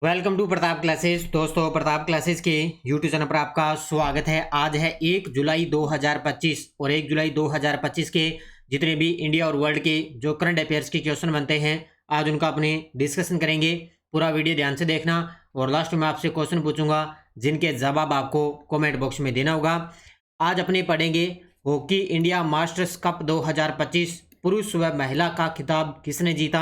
Welcome to Pratap classes. दोस्तों, Pratap classes के YouTube channel पर आपका स्वागत है। आज है 1 जुलाई 2025 और 1 जुलाई 2025 के जितने भी इंडिया और वर्ल्ड के जो करंट अफेयर्स के क्वेश्चन बनते हैं, आज उनका अपने डिस्कशन करेंगे। पूरा वीडियो ध्यान से देखना और लास्ट में आपसे क्वेश्चन पूछूंगा जिनके जवाब आपको कॉमेंट बॉक्स में देना होगा। आज अपने पढ़ेंगे हॉकी इंडिया मास्टर्स कप 2025 पुरुष व महिला का खिताब किसने जीता,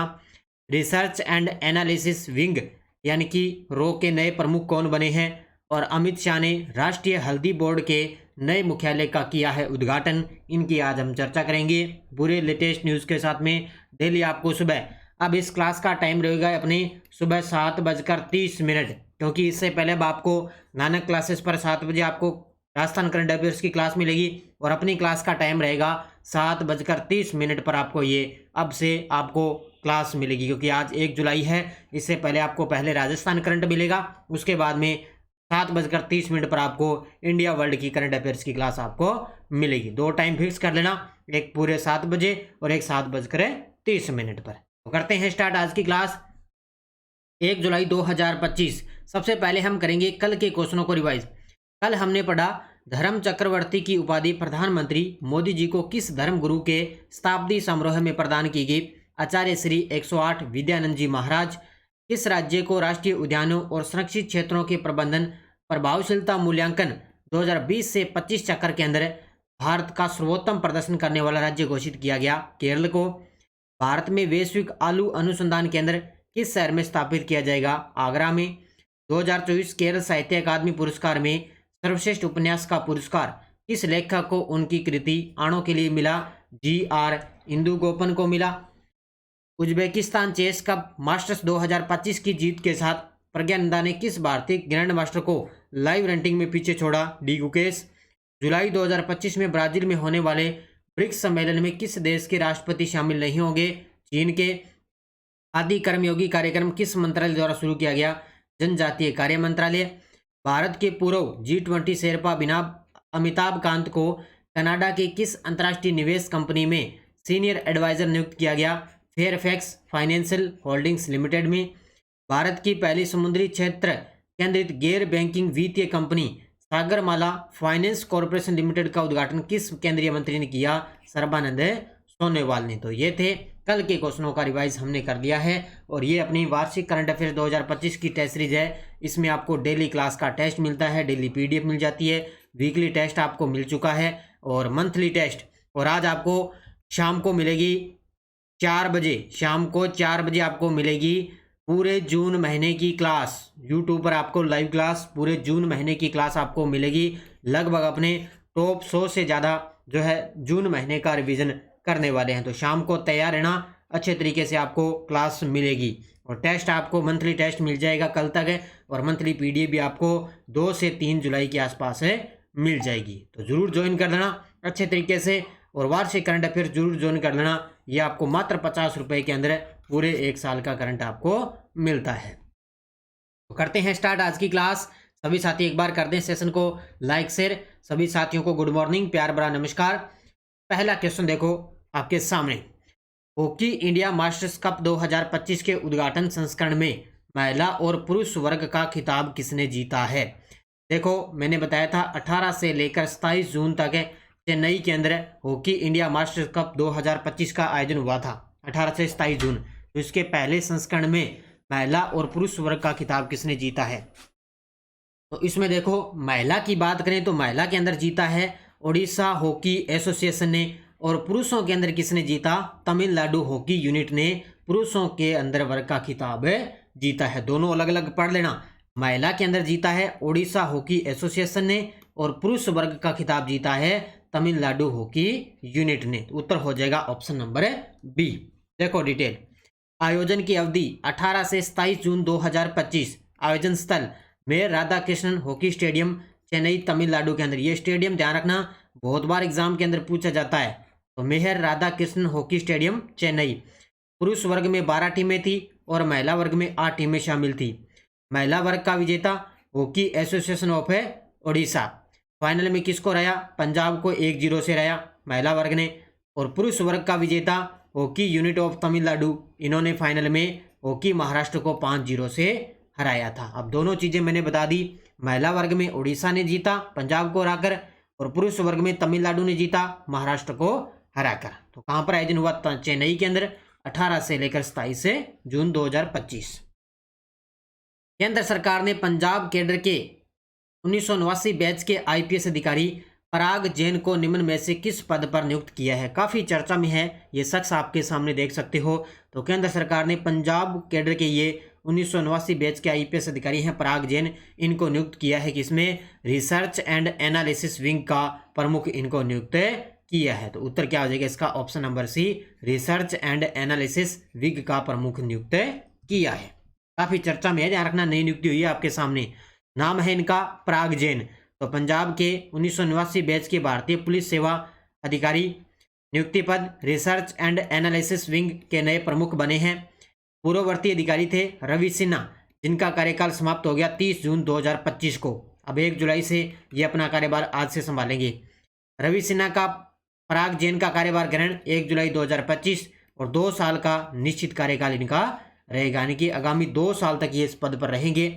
रिसर्च एंड एनालिसिस विंग यानी कि रो के नए प्रमुख कौन बने हैं, और अमित शाह ने राष्ट्रीय हल्दी बोर्ड के नए मुख्यालय का किया है उद्घाटन। इनकी आज हम चर्चा करेंगे पूरे लेटेस्ट न्यूज़ के साथ में। डेली आपको सुबह, अब इस क्लास का टाइम रहेगा अपने सुबह 7:30, क्योंकि इससे पहले अब आपको नानक क्लासेस पर 7 बजे आपको राजस्थान करंट अफेयर्स की क्लास मिलेगी और अपनी क्लास का टाइम रहेगा 7:30 पर आपको ये अब से आपको क्लास मिलेगी, क्योंकि आज 1 जुलाई है। इससे पहले आपको पहले राजस्थान करंट मिलेगा, उसके बाद में 7:30 पर आपको इंडिया वर्ल्ड की करंट अफेयर्स की क्लास आपको मिलेगी। दो टाइम फिक्स कर लेना, एक पूरे 7 बजे और एक 7:30 पर। तो करते हैं स्टार्ट आज की क्लास। 1 जुलाई 2025। सबसे पहले हम करेंगे कल के क्वेश्चनों को रिवाइज। कल हमने पढ़ा धर्म चक्रवर्ती की उपाधि प्रधानमंत्री मोदी जी को किस धर्म गुरु के शताब्दी समारोह में प्रदान की गई। आचार्य श्री 108 विद्यानंद जी महाराज। किस राज्य को राष्ट्रीय उद्यानों और संरक्षित क्षेत्रों के प्रबंधन प्रभावशीलता मूल्यांकन 2020 से 25 चक्र के अंदर भारत का सर्वोत्तम प्रदर्शन करने वाला राज्य घोषित किया गया। केरल को। भारत में वैश्विक आलू अनुसंधान केंद्र किस शहर में स्थापित किया जाएगा। आगरा में। 2024 केरल साहित्य अकादमी पुरस्कार में सर्वश्रेष्ठ उपन्यास का पुरस्कार किस लेखक को उनकी कृति आणों के लिए मिला। GR इंदुगोपन को मिला। उज्बेकिस्तान चेस कप मास्टर्स 2025 की जीत के साथ प्रज्ञानंदा ने किस भारतीय ग्रैंड मास्टर को लाइव रैंकिंग में पीछे छोड़ा। डी गुकेश। जुलाई 2025 में ब्राजील में होने वाले ब्रिक्स सम्मेलन में किस देश के राष्ट्रपति शामिल नहीं होंगे। चीन के। आदि कर्मयोगी कार्यक्रम किस मंत्रालय द्वारा शुरू किया गया। जनजातीय कार्य मंत्रालय। भारत के पूर्व G20 शेरपा अमिताभ कांत को कनाडा के किस अंतर्राष्ट्रीय निवेश कंपनी में सीनियर एडवाइजर नियुक्त किया गया। फेयरफैक्स फाइनेंशियल होल्डिंग्स लिमिटेड में। भारत की पहली समुद्री क्षेत्र केंद्रित गैर बैंकिंग वित्तीय company Sagarmala finance corporation limited का उद्घाटन किस केंद्रीय मंत्री ने किया। सर्बानंद सोनोवाल ने। तो ये थे कल के क्वेश्चनों का रिवाइज हमने कर लिया है, और ये अपनी वार्षिक करंट अफेयर 2025 की टेस्ट सीरीज है। इसमें आपको डेली क्लास का टेस्ट मिलता है, डेली PDF मिल जाती है, वीकली टेस्ट आपको मिल चुका है और मंथली टेस्ट। और आज आपको शाम को मिलेगी 4 बजे, शाम को 4 बजे आपको मिलेगी पूरे जून महीने की क्लास। यूट्यूब पर आपको लाइव क्लास पूरे जून महीने की क्लास आपको मिलेगी। लगभग अपने टॉप 100 से ज़्यादा जो है जून महीने का रिवीजन करने वाले हैं। तो शाम को तैयार रहना, अच्छे तरीके से आपको क्लास मिलेगी। और टेस्ट आपको मंथली टेस्ट मिल जाएगा कल तक है, और मंथली PDF भी आपको 2 से 3 जुलाई के आसपास है मिल जाएगी। तो ज़रूर ज्वाइन कर लेना अच्छे तरीके से, और वार्षिक करंट अफेयर जरूर ज्वाइन कर लेना। ये आपको मात्र 50 रुपये के अंदर पूरे 1 साल का करंट आपको मिलता है। तो करते हैं स्टार्ट आज की क्लास। सभी साथी एक बार कर दें सेशन को लाइक शेयर। सभी साथियों को गुड मॉर्निंग, प्यार भरा नमस्कार। पहला क्वेश्चन देखो आपके सामने। हॉकी इंडिया मास्टर्स कप 2025 के उद्घाटन संस्करण में महिला और पुरुष वर्ग का खिताब किसने जीता है। देखो, मैंने बताया था 18 से लेकर 27 जून तक चेन्नई के अंदर हॉकी इंडिया मास्टर्स कप 2025 का आयोजन हुआ था, 18 से 27 जून। तो इसके पहले संस्करण में महिला और पुरुष वर्ग का खिताब किसने जीता है। तो इसमें देखो, महिला की बात करें तो महिला के अंदर जीता है ओडिशा हॉकी एसोसिएशन ने, और पुरुषों के अंदर किसने जीता, तमिलनाडु हॉकी यूनिट ने पुरुषों के अंदर वर्ग का खिताब जीता है। दोनों अलग अलग पढ़ लेना। महिला के अंदर जीता है ओडिशा हॉकी एसोसिएशन ने, और पुरुष वर्ग का खिताब जीता है तमिलनाडु हॉकी यूनिट ने। उत्तर हो जाएगा ऑप्शन नंबर B। देखो डिटेल। आयोजन की अवधि 18 से 27 जून 2025। आयोजन स्थल mayor Radha Krishnan hockey stadium Chennai Tamil Nadu के अंदर। ये स्टेडियम ध्यान रखना बहुत बार एग्जाम के अंदर पूछा जाता है। तो मेहर राधा कृष्णन हॉकी स्टेडियम चेन्नई। पुरुष वर्ग में 12 टीमें थी और महिला वर्ग में 8 टीमें शामिल थी। महिला वर्ग का विजेता hockey association of Odisha. Final में किसको रहा, पंजाब को 1-0 से रहा महिला वर्ग ने। और पुरुष वर्ग का विजेता हॉकी यूनिट ऑफ तमिलनाडु, इन्होंने फाइनल में हॉकी महाराष्ट्र को 5-0 से हराया था। अब दोनों चीजें मैंने बता दी। महिला वर्ग में उड़ीसा ने जीता पंजाब को हराकर, और पुरुष वर्ग में तमिलनाडु ने जीता महाराष्ट्र को हराकर। तो कहां पर आयोजन हुआ? चेन्नई के अंदर 18 से लेकर 27 जून 2025। केंद्र सरकार ने पंजाब कैडर के 1989 बैच के आईपीएस अधिकारी पराग जैन को निम्न में से किस पद पर नियुक्त किया है? काफी चर्चा में है ये शख्स, आपके सामने देख सकते हो। तो केंद्र सरकार ने पंजाब कैडर के ये 1989 बैच के आईपीएस अधिकारी हैं पराग जैन, इनको नियुक्त किया है कि इसमें रिसर्च एंड एनालिसिस विंग का प्रमुख इनको नियुक्त किया है। तो उत्तर क्या हो जाएगा इसका? Option number C, research and analysis wing का प्रमुख नियुक्त किया है। काफी चर्चा में है, ध्यान रखना, नई नियुक्ति हुई है आपके सामने। नाम है इनका पराग जैन। तो पंजाब के 1989 बैच के भारतीय पुलिस सेवा अधिकारी नियुक्ति पद रिसर्च एंड एनालिसिस विंग के नए प्रमुख बने हैं। पूर्ववर्ती अधिकारी थे रवि सिन्हा, जिनका कार्यकाल समाप्त हो गया 30 जून 2025 को। अब 1 जुलाई से ये अपना कार्यभार आज से संभालेंगे। रवि सिन्हा का पराग जैन का कार्यभार ग्रहण 1 जुलाई 2025 और 2 साल का निश्चित कार्यकाल इनका रहेगा, यानी कि आगामी 2 साल तक ये इस पद पर रहेंगे।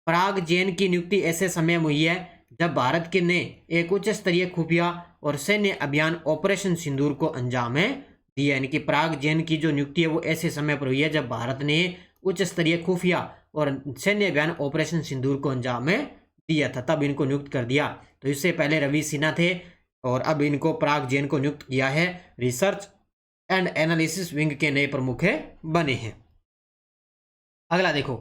पराग जैन की नियुक्ति ऐसे समय में हुई है जब भारत के ने एक उच्च स्तरीय खुफिया और सैन्य अभियान ऑपरेशन सिंदूर को अंजाम दिया, यानी कि पराग जैन की जो नियुक्ति है वो ऐसे समय पर हुई है जब भारत ने उच्च स्तरीय खुफिया और सैन्य अभियान ऑपरेशन सिंदूर को अंजाम दिया था, तब इनको नियुक्त कर दिया। तो इससे पहले रवि सिन्हा थे और अब इनको पराग जैन को नियुक्त किया है। रिसर्च एंड एनालिसिस विंग के नए प्रमुख बने हैं। अगला देखो,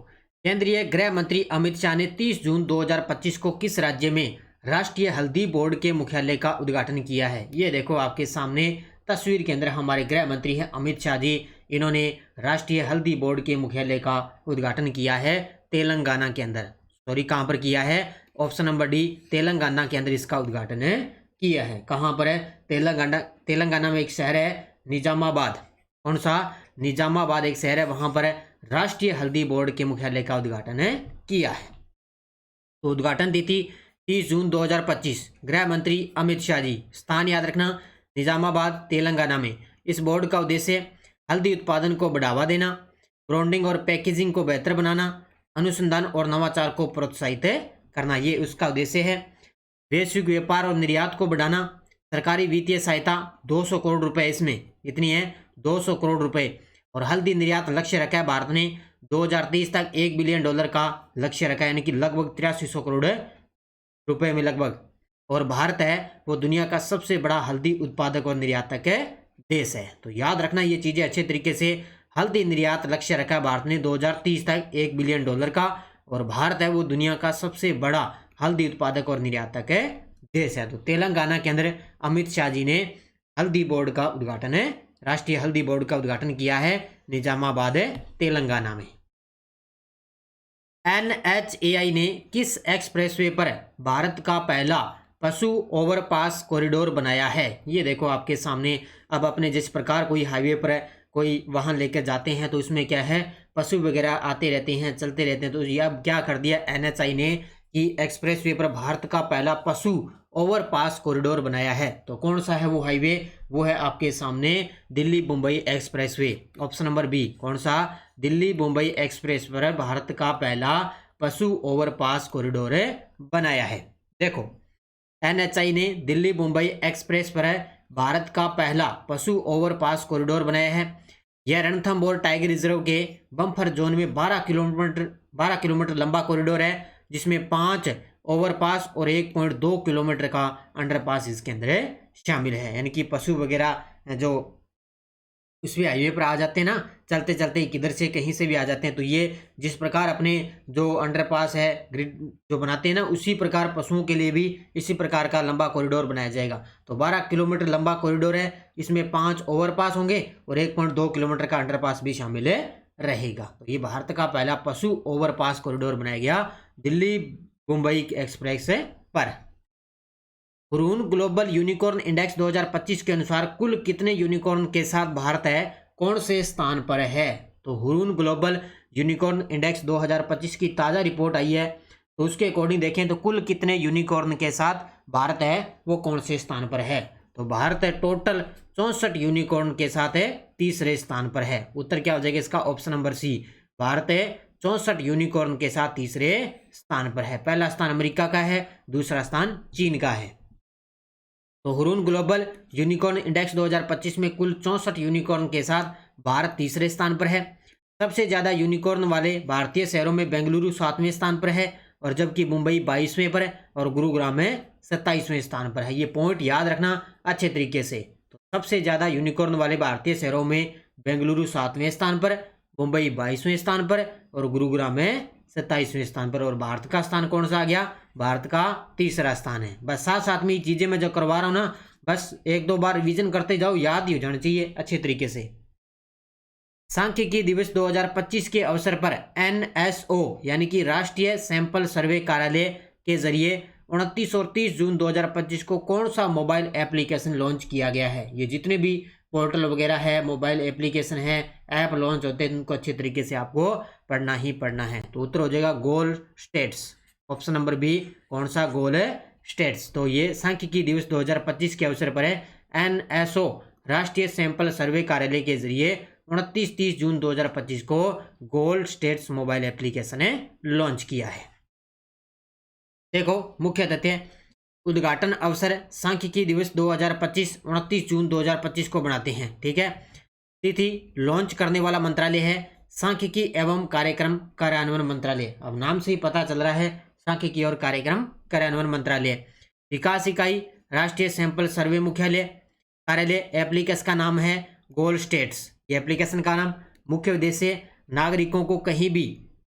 केंद्रीय गृह मंत्री अमित शाह ने 30 जून 2025 को किस राज्य में राष्ट्रीय हल्दी बोर्ड के मुख्यालय का उद्घाटन किया है? ये देखो आपके सामने तस्वीर के अंदर हमारे गृह मंत्री हैं अमित शाह जी। इन्होंने राष्ट्रीय हल्दी बोर्ड के मुख्यालय का उद्घाटन किया है तेलंगाना के अंदर। सॉरी, कहाँ पर किया है? ऑप्शन नंबर डी, तेलंगाना के अंदर इसका उद्घाटन किया है। कहाँ पर है? तेलंगाना में एक शहर है निजामाबाद। कौन सा? निजामाबाद एक शहर है, वहां पर राष्ट्रीय हल्दी बोर्ड के मुख्यालय का उद्घाटन किया है। तो उद्घाटन तिथि 30 जून 2025, गृह मंत्री अमित शाह जी। स्थान याद रखना, निजामाबाद तेलंगाना में। इस बोर्ड का उद्देश्य हल्दी उत्पादन को बढ़ावा देना, ब्रांडिंग और पैकेजिंग को बेहतर बनाना, अनुसंधान और नवाचार को प्रोत्साहित करना, ये उसका उद्देश्य है। वैश्विक व्यापार और निर्यात को बढ़ाना। सरकारी वित्तीय सहायता 200 करोड़ रुपए, इसमें इतनी है 200 करोड़ रुपए। और हल्दी निर्यात लक्ष्य रखा है भारत ने 2030 तक $1 बिलियन का लक्ष्य रखा है, यानी कि लगभग 8300 करोड़ रुपए में लगभग। और भारत है वो दुनिया का सबसे बड़ा हल्दी उत्पादक और निर्यातक देश है। तो याद रखना ये चीजें अच्छे तरीके से। हल्दी निर्यात लक्ष्य रखा है भारत ने 2030 तक $1 बिलियन का, और भारत है वो दुनिया का सबसे बड़ा हल्दी उत्पादक और निर्यातक देश है। तो तेलंगाना के अंदर अमित शाह जी ने हल्दी बोर्ड का उद्घाटन राष्ट्रीय हल्दी बोर्ड का उद्घाटन किया है निजामाबाद तेलंगाना में। NHAI ने किस एक्सप्रेसवे पर भारत का पहला पशु ओवरपास कॉरिडोर बनाया है? ये देखो आपके सामने। अब अपने जिस प्रकार कोई हाईवे पर कोई वाहन लेकर जाते हैं तो उसमें क्या है, पशु वगैरह आते रहते हैं, चलते रहते हैं। तो ये अब क्या कर दिया NHAI ने कि एक्सप्रेसवे पर भारत का पहला पशु ओवरपास कॉरिडोर बनाया है। तो कौन सा है वो हाईवे? वो है आपके सामने Delhi Mumbai expressway. Option number B. कौन सा? दिल्ली मुंबई एक्सप्रेस पर भारत का पहला पशु ओवरपास कॉरिडोर बनाया है। देखो, NHAI ने दिल्ली मुंबई एक्सप्रेस पर भारत का पहला पशु ओवरपास कॉरिडोर बनाया है। यह रणथंभौर टाइगर रिजर्व के बम्फर जोन में 12 किलोमीटर लंबा कॉरिडोर है, जिसमें 5 ओवरपास और 1.2 किलोमीटर का अंडरपास इसके अंदर शामिल है। यानी कि पशु वगैरह जो उसमें हाईवे पर आ जाते हैं ना, चलते चलते किधर से कहीं से भी आ जाते हैं, तो ये जिस प्रकार अपने जो अंडरपास है ग्रिड जो बनाते हैं ना, उसी प्रकार पशुओं के लिए भी इसी प्रकार का लंबा कॉरिडोर बनाया जाएगा। तो 12 किलोमीटर लंबा कॉरिडोर है, इसमें 5 ओवरपास होंगे और 1.2 किलोमीटर का अंडरपास भी शामिल रहेगा। तो ये भारत का पहला पशु ओवरपास कॉरिडोर बनाया गया दिल्ली मुंबई एक्सप्रेस पर। हुरून ग्लोबल यूनिकॉर्न इंडेक्स 2025 के अनुसार कुल कितने यूनिकॉर्न के साथ भारत है कौन से स्थान पर है? तो हुरून ग्लोबल यूनिकॉर्न इंडेक्स 2025 की ताज़ा रिपोर्ट आई है, तो उसके अकॉर्डिंग देखें तो कुल कितने यूनिकॉर्न के साथ भारत है वो कौन से स्थान पर है? तो भारत है टोटल 64 यूनिकॉर्न के साथ है तीसरे स्थान पर है। उत्तर क्या हो जाएगा इसका? ऑप्शन नंबर सी। भारत है 64 यूनिकॉर्न के साथ तीसरे स्थान पर है। पहला स्थान अमेरिका का है, दूसरा स्थान चीन का है। तो हुरून ग्लोबल यूनिकॉर्न इंडेक्स 2025 में कुल 64 यूनिकॉर्न के साथ भारत तीसरे स्थान पर है। सबसे ज़्यादा यूनिकॉर्न वाले भारतीय शहरों में बेंगलुरु 7वें स्थान पर है, और जबकि मुंबई 22वें पर है, और गुरुग्राम में 27वें स्थान पर है। ये पॉइंट याद रखना अच्छे तरीके से। तो सबसे ज़्यादा यूनिकॉर्न वाले भारतीय शहरों में बेंगलुरु 7वें स्थान पर, मुंबई 22वें स्थान पर, और गुरुग्राम में 27वें स्थान पर। और भारत का स्थान कौन सा आ गया? भारत का तीसरा स्थान है। बस साथ साथ में ये चीज़ें मैं जो करवा रहा हूँ ना, बस एक दो बार रिवीजन करते जाओ, याद ही हो जाना चाहिए अच्छे तरीके से। सांख्यिकी दिवस 2025 के अवसर पर NSO यानी कि राष्ट्रीय सैंपल सर्वे कार्यालय के जरिए 29 और 30 जून 2025 को कौन सा मोबाइल एप्लीकेशन लॉन्च किया गया है? ये जितने भी पोर्टल वगैरह है, मोबाइल एप्लीकेशन है, ऐप लॉन्च होते हैं, उनको अच्छे तरीके से आपको पढ़ना ही पढ़ना है। तो उत्तर हो जाएगा गोल स्टेट्स। ऑप्शन नंबर बी कौन सा? गोल स्टेट्स। तो ये सांख्यिकी दिवस 2025 के अवसर पर है NSO राष्ट्रीय सैंपल सर्वे कार्यालय के जरिए 29-30 जून 2025 को गोल्ड स्टेट्स मोबाइल एप्लीकेशन ने लॉन्च किया है। देखो मुख्य तथ्य, उद्घाटन अवसर सांख्यिकी दिवस 2025 29 जून 2025 को बनाते हैं। ठीक है। तिथि लॉन्च करने वाला मंत्रालय है सांख्यिकी एवं कार्यक्रम कार्यान्वयन मंत्रालय। अब नाम से ही पता चल रहा है, सांख्यिकी और कार्यक्रम कार्यान्वयन मंत्रालय। विकास इकाई राष्ट्रीय सैंपल सर्वे मुख्यालय कार्यालय। एप्लीकेशन का नाम है गोल स्टेट्स। ये एप्लीकेशन का नाम। मुख्य उद्देश्य नागरिकों को कहीं भी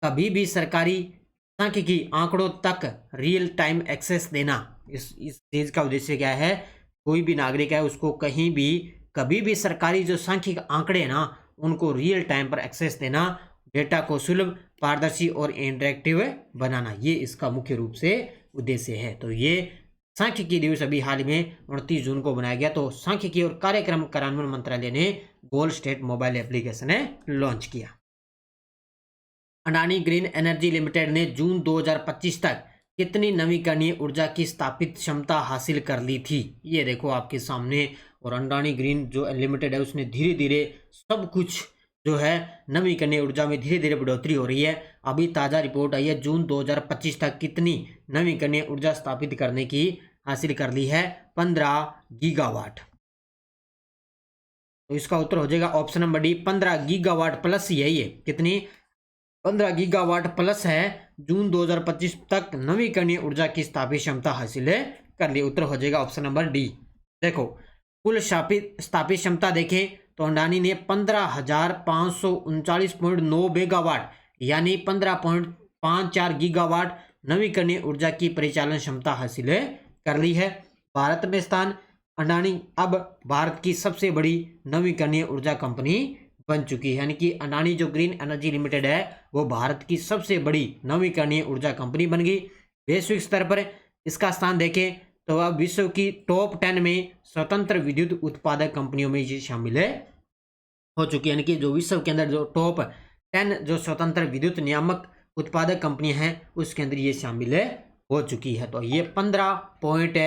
कभी भी सरकारी सांख्यिकी आंकड़ों तक रियल टाइम एक्सेस देना। इस चीज़ का उद्देश्य क्या है? कोई भी नागरिक है उसको कहीं भी कभी भी सरकारी जो सांख्यिक आंकड़े हैं ना, उनको रियल टाइम पर एक्सेस देना, डेटा को सुलभ, पारदर्शी और इंटरेक्टिव बनाना, ये इसका मुख्य रूप से उद्देश्य है। तो ये सांख्यिकी दिवस अभी हाल में 29 जून को बनाया गया। तो सांख्यिकी और कार्यक्रम कार्यान्वयन मंत्रालय ने गोल स्टेट मोबाइल एप्लीकेशन लॉन्च किया। अडानी ग्रीन एनर्जी लिमिटेड ने जून 2025 तक कितनी नवीकरणीय ऊर्जा की स्थापित क्षमता हासिल कर ली थी? ये देखो आपके सामने। और अडानी ग्रीन जो लिमिटेड है उसने धीरे धीरे सब कुछ जो है नवीकरणीय ऊर्जा में धीरे धीरे बढ़ोतरी हो रही है। अभी ताज़ा रिपोर्ट आई है, जून 2025 तक कितनी नवीकरणीय ऊर्जा स्थापित करने की हासिल कर ली है? 15 गीगावाट। तो इसका उत्तर हो जाएगा option number D, 15 gigawatt plus. यही है कितनी? 15 गीगावाट प्लस है। जून 2025 तक नवीकरणीय ऊर्जा की स्थापित क्षमता हासिल कर ली। उत्तर हो जाएगा ऑप्शन नंबर डी। देखो कुल स्थापित क्षमता देखें तो अडानी ने 15,539.9 मेगावाट यानी 15.54 गीगावाट नवीकरणीय ऊर्जा की परिचालन क्षमता हासिल कर ली है। भारत में स्थान, अडानी अब भारत की सबसे बड़ी नवीकरणीय ऊर्जा कंपनी बन चुकी है। यानी कि अडानी जो ग्रीन एनर्जी लिमिटेड है वो भारत की सबसे बड़ी नवीकरणीय ऊर्जा कंपनी बन गई। वैश्विक स्तर पर इसका स्थान देखें तो अब विश्व की टॉप 10 में स्वतंत्र विद्युत उत्पादक कंपनियों में ये शामिल हो चुकी है। यानी कि जो विश्व के अंदर जो टॉप 10 जो स्वतंत्र विद्युत नियामक उत्पादक कंपनियां हैं उसके अंदर ये शामिल हो चुकी है। तो ये 15 पॉइंट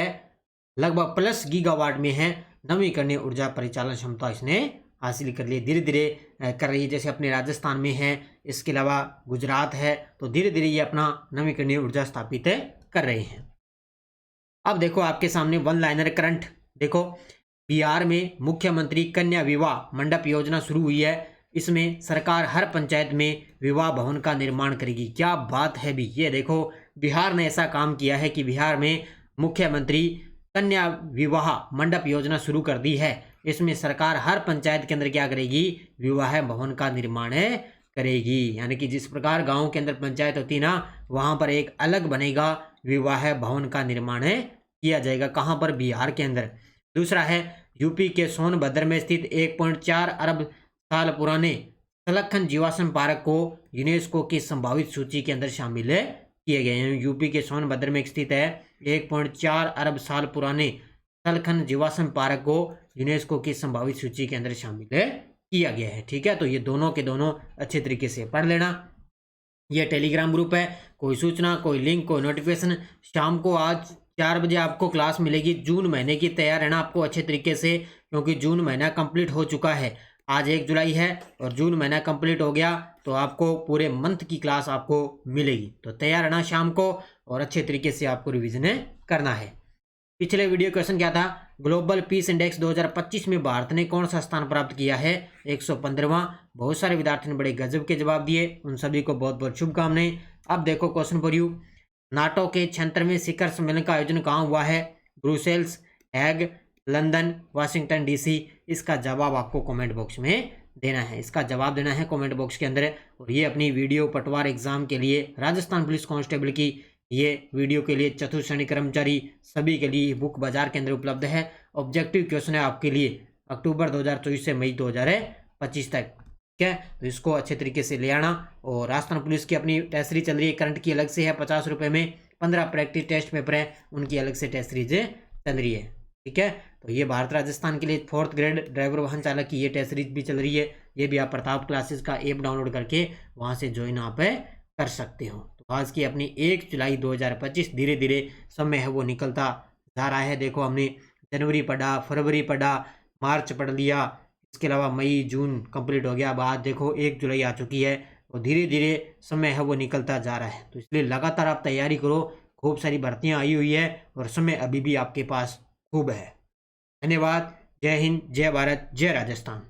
लगभग प्लस गीगावाट में है नवीकरणीय ऊर्जा परिचालन क्षमता इसने हासिल कर ली। धीरे धीरे कर रही है, जैसे अपने राजस्थान में है, इसके अलावा गुजरात है, तो धीरे धीरे ये अपना नवीकरणीय ऊर्जा स्थापित कर रहे हैं। अब देखो आपके सामने वन लाइनर करंट। देखो बिहार में मुख्यमंत्री कन्या विवाह मंडप योजना शुरू हुई है। इसमें सरकार हर पंचायत में विवाह भवन का निर्माण करेगी। क्या बात है भी। ये देखो बिहार ने ऐसा काम किया है कि बिहार में मुख्यमंत्री कन्या विवाह मंडप योजना शुरू कर दी है। इसमें सरकार हर पंचायत के अंदर क्या करेगी? विवाह भवन का निर्माण करेगी। यानी कि जिस प्रकार गांव के अंदर पंचायत होती है ना, वहां पर एक अलग बनेगा विवाह भवन का निर्माण किया जाएगा। कहां पर? बिहार के अंदर। दूसरा है यूपी के सोनभद्र में स्थित 1.4 अरब साल पुराने सलखन जीवाश्म पार्क को यूनेस्को की संभावित सूची के अंदर शामिल किए गए हैं। यूपी के सोनभद्र में स्थित है 1.4 अरब साल पुराने सलखन जीवाश्म पार्क को यूनेस्को की संभावित सूची के अंदर शामिल किया गया है। ठीक है। तो ये दोनों के दोनों अच्छे तरीके से पढ़ लेना। ये टेलीग्राम ग्रुप है। कोई सूचना, कोई लिंक, कोई नोटिफिकेशन, शाम को आज 4 बजे आपको क्लास मिलेगी। जून महीने की तैयार रहना आपको अच्छे तरीके से, क्योंकि जून महीना कंप्लीट हो चुका है। आज 1 जुलाई है और जून महीना कंप्लीट हो गया तो आपको पूरे मंथ की क्लास आपको मिलेगी। तो तैयार रहना शाम को और अच्छे तरीके से आपको रिवीजन करना है। पिछले वीडियो क्वेश्चन क्या था, ग्लोबल पीस इंडेक्स 2025 में भारत ने कौन सा स्थान प्राप्त किया है, 115वां। बहुत सारे विद्यार्थियों ने बड़े गजब के जवाब दिए, उन सभी को बहुत बहुत शुभकामनाएं। अब देखो क्वेश्चन फॉर यू, नाटो के 76वें शिखर सम्मेलन का आयोजन कहाँ हुआ है, ब्रुसेल्स, हैग, लंदन, वाशिंगटन डीसी। इसका जवाब आपको कमेंट बॉक्स में देना है, इसका जवाब देना है कमेंट बॉक्स के अंदर। और ये अपनी वीडियो पटवार एग्जाम के लिए, राजस्थान पुलिस कांस्टेबल की ये वीडियो के लिए, चतुर्थ श्रेणी कर्मचारी सभी के लिए बुक बाजार के अंदर उपलब्ध है। ऑब्जेक्टिव क्वेश्चन है आपके लिए अक्टूबर 2024 से मई 2025 तक, ठीक है। तो इसको अच्छे तरीके से ले आना। और राजस्थान पुलिस की अपनी टेस्ट सीरीज चल रही है, करंट की अलग से है 50 रुपये में, 15 प्रैक्टिस टेस्ट पेपर है उनकी अलग से टेस्ट सीरीज चल रही है, ठीक है। तो ये भारत राजस्थान के लिए 4th ग्रेड ड्राइवर वाहन चालक की ये टेस्ट सीरीज भी चल रही है। ये भी आप प्रताप क्लासेस का ऐप डाउनलोड करके वहाँ से ज्वाइन आप कर सकते हो। तो आज की अपनी 1 जुलाई 2025 धीरे धीरे समय है वो निकलता जा रहा है। देखो हमने जनवरी पढ़ा, फरवरी पढ़ा, मार्च पढ़ लिया, इसके अलावा मई जून कंप्लीट हो गया। अब आज देखो 1 जुलाई आ चुकी है और धीरे धीरे समय है वो निकलता जा रहा है। तो इसलिए लगातार आप तैयारी करो, खूब सारी भर्तियां आई हुई है और समय अभी भी आपके पास खूब है। धन्यवाद। जय हिंद, जय भारत, जय राजस्थान।